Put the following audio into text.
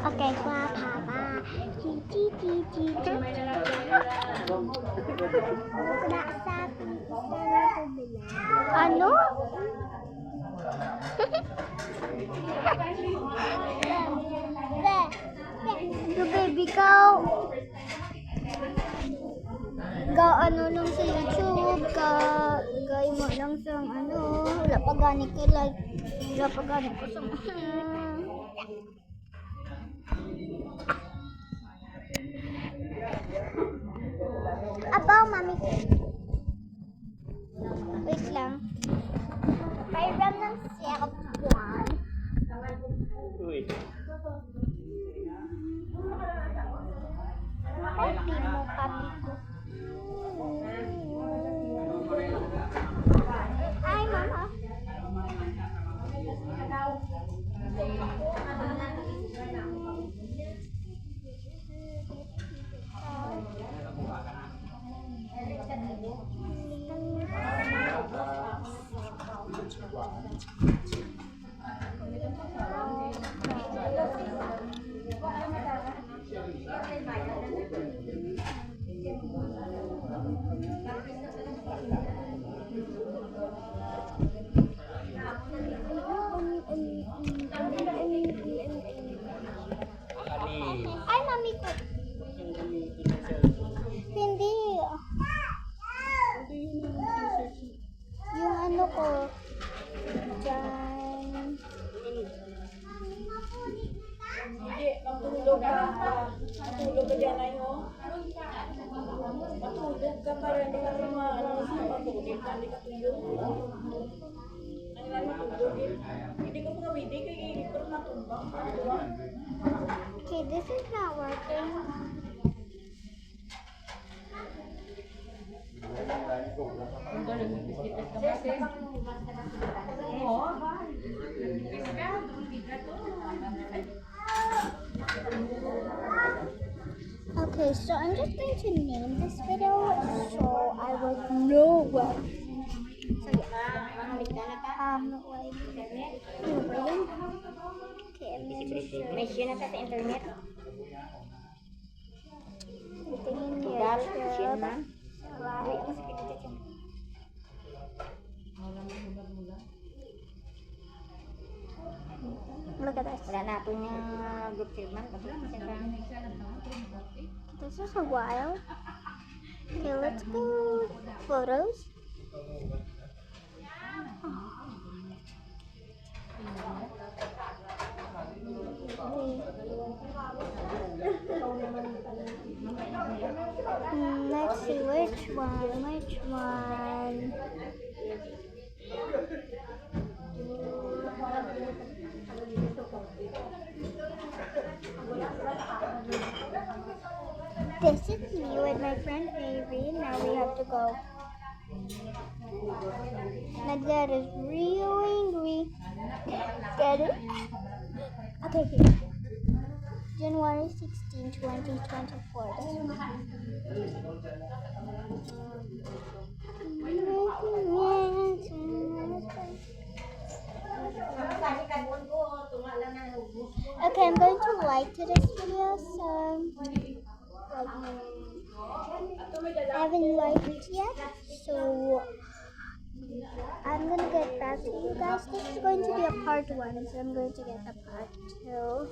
Okay, kwa papa. Chi chi chi chi. Ano? Ito baby ka. Ga ano lang sa YouTube, gay mo lang sa ano, wala pa gani ko like, wala pa gani ko sa Abaw, mami. Wait lang. Pairam ng syrup one. Uy. Ay, di mo kami ko. Ay, mama. Ay, mami ko. Hindi. Yung ano ko. Diyan. Hindi, matulog ka. Matulog ka dyan ay ho. Matulog ka para hindi ka ano sa matulog ka, hindi ka tuyo. Ano lang matulog eh. Hindi ko mga widi, kaya hindi ko matulog. Okay, this is not working. Okay, so I'm just going to name this video so I will know what. So yeah. Wait. Waiting. Okay, I'm going to show. May siya na sa internet. Tingin Tugal, niya. siya na. Look at this. Wala na ito yung group filman. This is a while. Okay, let's go photos. Let's see which one. This is me with my friend Avery. Now we have to go. My dad is real angry. Get it? Okay, here. January 16, 2024. Okay, I'm going to like to this video, so I haven't liked it yet, so I'm gonna get back to you guys. This is going to be a part 1, so I'm going to get the part 2.